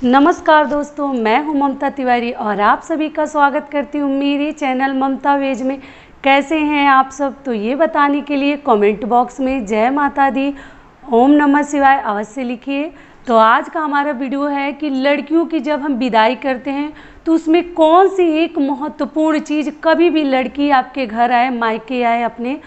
नमस्कार दोस्तों, मैं हूं ममता तिवारी और आप सभी का स्वागत करती हूं मेरे चैनल ममता वेज में। कैसे हैं आप सब? तो ये बताने के लिए कमेंट बॉक्स में जय माता दी, ओम नमः शिवाय अवश्य लिखिए। तो आज का हमारा वीडियो है कि लड़कियों की जब हम विदाई करते हैं तो उसमें कौन सी एक महत्वपूर्ण चीज़, कभी भी लड़की आपके घर आए, मायके आए, अपने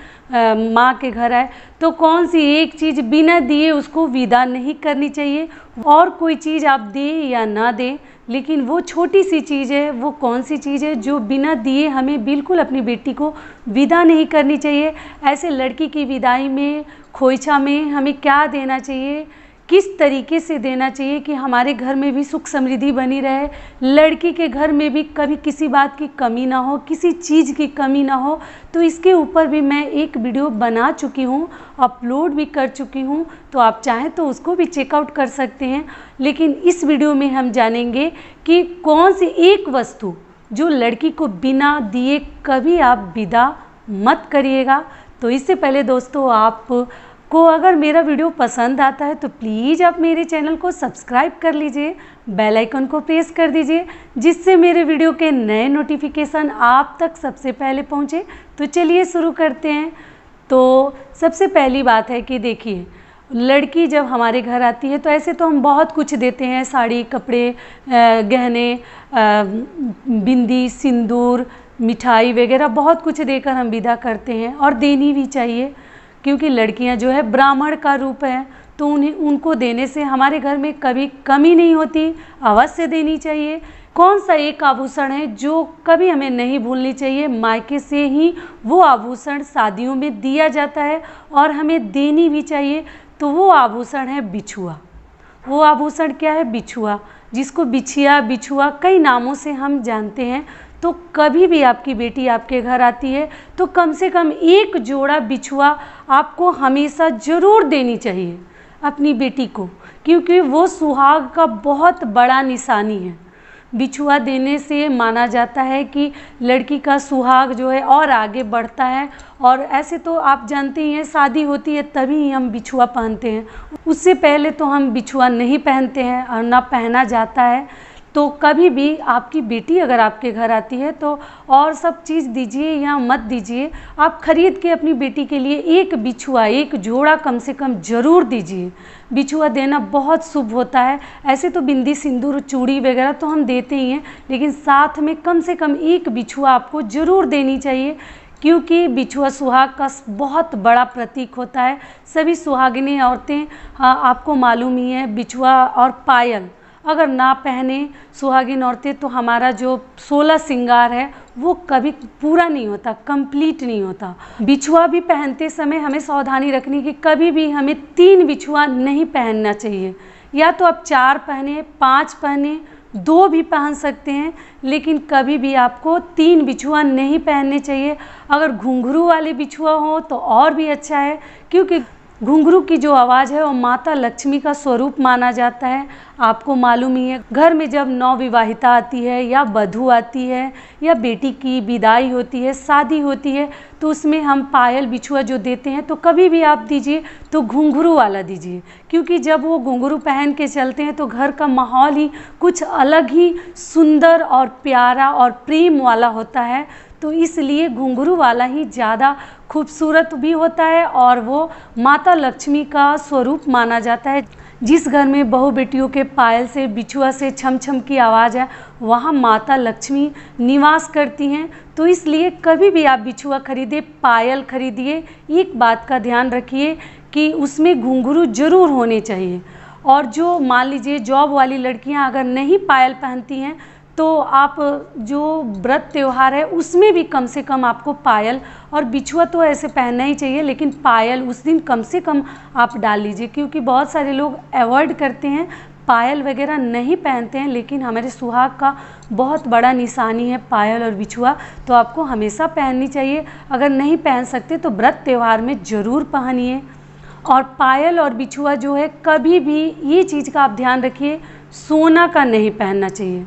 माँ के घर आए, तो कौन सी एक चीज़ बिना दिए उसको विदा नहीं करनी चाहिए। और कोई चीज़ आप दें या ना दें, लेकिन वो छोटी सी चीज़ है, वो कौन सी चीज़ है जो बिना दिए हमें बिल्कुल अपनी बेटी को विदा नहीं करनी चाहिए। ऐसे लड़की की विदाई में, खोइछा में हमें क्या देना चाहिए, किस तरीके से देना चाहिए कि हमारे घर में भी सुख समृद्धि बनी रहे, लड़की के घर में भी कभी किसी बात की कमी ना हो, किसी चीज़ की कमी ना हो। तो इसके ऊपर भी मैं एक वीडियो बना चुकी हूँ, अपलोड भी कर चुकी हूँ, तो आप चाहें तो उसको भी चेकआउट कर सकते हैं। लेकिन इस वीडियो में हम जानेंगे कि कौन सी एक वस्तु जो लड़की को बिना दिए कभी आप विदा मत करिएगा। तो इससे पहले दोस्तों, आपको अगर मेरा वीडियो पसंद आता है तो प्लीज़ आप मेरे चैनल को सब्सक्राइब कर लीजिए, बेल आइकन को प्रेस कर दीजिए, जिससे मेरे वीडियो के नए नोटिफिकेशन आप तक सबसे पहले पहुंचे। तो चलिए शुरू करते हैं। तो सबसे पहली बात है कि देखिए, लड़की जब हमारे घर आती है तो ऐसे तो हम बहुत कुछ देते हैं, साड़ी, कपड़े, गहने, बिंदी, सिंदूर, मिठाई वगैरह बहुत कुछ देकर हम विदा करते हैं, और देनी भी चाहिए क्योंकि लड़कियां जो है ब्राह्मण का रूप है। तो उनको देने से हमारे घर में कभी कमी नहीं होती, अवश्य देनी चाहिए। कौन सा एक आभूषण है जो कभी हमें नहीं भूलनी चाहिए? मायके से ही वो आभूषण शादियों में दिया जाता है और हमें देनी भी चाहिए। तो वो आभूषण है बिछुआ। वो आभूषण क्या है? बिछुआ, जिसको बिछिया, बिछुआ कई नामों से हम जानते हैं। तो कभी भी आपकी बेटी आपके घर आती है तो कम से कम एक जोड़ा बिछुआ आपको हमेशा ज़रूर देनी चाहिए अपनी बेटी को, क्योंकि वो सुहाग का बहुत बड़ा निशानी है। बिछुआ देने से माना जाता है कि लड़की का सुहाग जो है और आगे बढ़ता है। और ऐसे तो आप जानते ही हैं, शादी होती है तभी हम बिछुआ पहनते हैं, उससे पहले तो हम बिछुआ नहीं पहनते हैं और ना पहना जाता है। तो कभी भी आपकी बेटी अगर आपके घर आती है तो और सब चीज़ दीजिए या मत दीजिए, आप खरीद के अपनी बेटी के लिए एक बिछुआ, एक जोड़ा कम से कम ज़रूर दीजिए। बिछुआ देना बहुत शुभ होता है। ऐसे तो बिंदी, सिंदूर, चूड़ी वगैरह तो हम देते ही हैं, लेकिन साथ में कम से कम एक बिछुआ आपको ज़रूर देनी चाहिए, क्योंकि बिछुआ सुहाग का बहुत बड़ा प्रतीक होता है। सभी सुहागिनी औरतें, हाँ आपको मालूम ही है, बिछुआ और पायल अगर ना पहने सुहागिन औरतें तो हमारा जो 16 श्रृंगार है वो कभी पूरा नहीं होता, कंप्लीट नहीं होता। बिछुआ भी पहनते समय हमें सावधानी रखनी कि कभी भी हमें 3 बिछुआ नहीं पहनना चाहिए। या तो आप 4 पहने, 5 पहने, 2 भी पहन सकते हैं, लेकिन कभी भी आपको 3 बिछुआ नहीं पहनने चाहिए। अगर घुंघरू वाले बिछुआ हो तो और भी अच्छा है, क्योंकि घुंघरू की जो आवाज़ है वो माता लक्ष्मी का स्वरूप माना जाता है। आपको मालूम ही है, घर में जब नवविवाहिता आती है या वधू आती है या बेटी की विदाई होती है, शादी होती है, तो उसमें हम पायल, बिछुआ जो देते हैं तो कभी भी आप दीजिए तो घुंघरू वाला दीजिए, क्योंकि जब वो घुंघरू पहन के चलते हैं तो घर का माहौल ही कुछ अलग ही सुंदर और प्यारा और प्रेम वाला होता है। तो इसलिए घुंघरू वाला ही ज़्यादा खूबसूरत भी होता है और वो माता लक्ष्मी का स्वरूप माना जाता है। जिस घर में बहू बेटियों के पायल से, बिछुआ से छम छम की आवाज़ है, वहाँ माता लक्ष्मी निवास करती हैं। तो इसलिए कभी भी आप बिछुआ खरीदे, पायल खरीदिए, एक बात का ध्यान रखिए कि उसमें घुंघरू जरूर होने चाहिए। और जो मान लीजिए जॉब वाली लड़कियाँ अगर नहीं पायल पहनती हैं तो आप जो व्रत त्यौहार है उसमें भी कम से कम आपको पायल और बिछुआ तो ऐसे पहनना ही चाहिए, लेकिन पायल उस दिन कम से कम आप डाल लीजिए, क्योंकि बहुत सारे लोग अवॉइड करते हैं, पायल वगैरह नहीं पहनते हैं, लेकिन हमारे सुहाग का बहुत बड़ा निशानी है पायल और बिछुआ, तो आपको हमेशा पहननी चाहिए। अगर नहीं पहन सकते तो व्रत त्यौहार में ज़रूर पहनिए। और पायल और बिछुआ जो है, कभी भी ये चीज़ का आप ध्यान रखिए, सोना का नहीं पहनना चाहिए,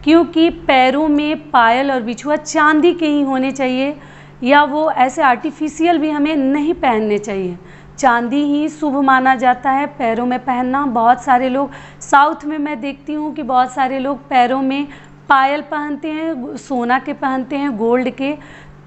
क्योंकि पैरों में पायल और बिछुआ चांदी के ही होने चाहिए, या वो ऐसे आर्टिफिशियल भी हमें नहीं पहनने चाहिए। चांदी ही शुभ माना जाता है पैरों में पहनना। बहुत सारे लोग साउथ में मैं देखती हूँ कि बहुत सारे लोग पैरों में पायल पहनते हैं, सोना के पहनते हैं, गोल्ड के,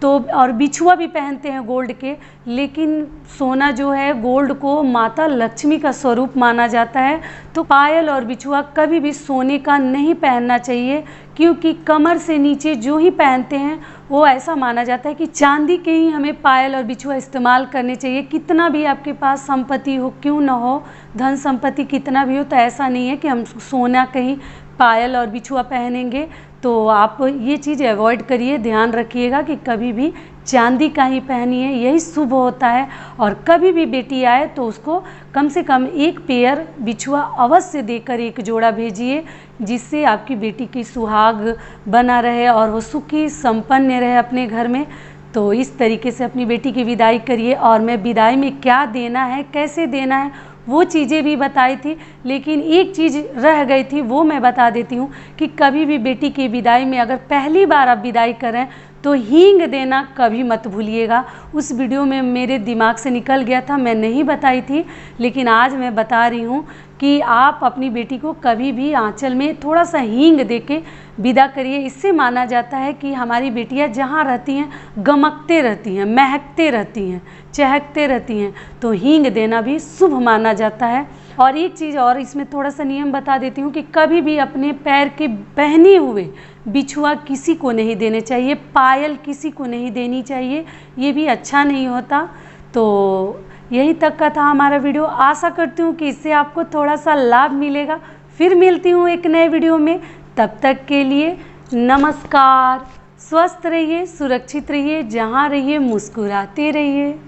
तो और बिछुआ भी पहनते हैं गोल्ड के। लेकिन सोना जो है, गोल्ड को माता लक्ष्मी का स्वरूप माना जाता है, तो पायल और बिछुआ कभी भी सोने का नहीं पहनना चाहिए, क्योंकि कमर से नीचे जो ही पहनते हैं वो ऐसा माना जाता है कि चांदी के ही हमें पायल और बिछुआ इस्तेमाल करने चाहिए। कितना भी आपके पास संपत्ति हो, क्यों ना हो, धन संपत्ति कितना भी हो, तो ऐसा नहीं है कि हम सोना कहीं पायल और बिछुआ पहनेंगे। तो आप ये चीज़ अवॉइड करिए, ध्यान रखिएगा कि कभी भी चांदी का ही पहनिए, यही शुभ होता है। और कभी भी बेटी आए तो उसको कम से कम एक पेयर बिछुआ अवश्य देकर एक जोड़ा भेजिए, जिससे आपकी बेटी की सुहाग बना रहे और वो सुखी संपन्न रहे अपने घर में। तो इस तरीके से अपनी बेटी की विदाई करिए। और मैं विदाई में क्या देना है, कैसे देना है, वो चीज़ें भी बताई थी, लेकिन एक चीज़ रह गई थी, वो मैं बता देती हूँ कि कभी भी बेटी की विदाई में अगर पहली बार आप विदाई करें तो हींग देना कभी मत भूलिएगा। उस वीडियो में मेरे दिमाग से निकल गया था, मैं नहीं बताई थी, लेकिन आज मैं बता रही हूँ कि आप अपनी बेटी को कभी भी आंचल में थोड़ा सा हींग देके विदा करिए। इससे माना जाता है कि हमारी बेटियां जहाँ रहती हैं गमकते रहती हैं, महकते रहती हैं, चहकते रहती हैं, तो हींग देना भी शुभ माना जाता है। और एक चीज़ और इसमें थोड़ा सा नियम बता देती हूँ कि कभी भी अपने पैर के पहने हुए बिछुआ किसी को नहीं देने चाहिए, पायल किसी को नहीं देनी चाहिए, ये भी अच्छा नहीं होता। तो यही तक का था हमारा वीडियो। आशा करती हूँ कि इससे आपको थोड़ा सा लाभ मिलेगा। फिर मिलती हूँ एक नए वीडियो में, तब तक के लिए नमस्कार। स्वस्थ रहिए, सुरक्षित रहिए, जहाँ रहिए मुस्कुराते रहिए।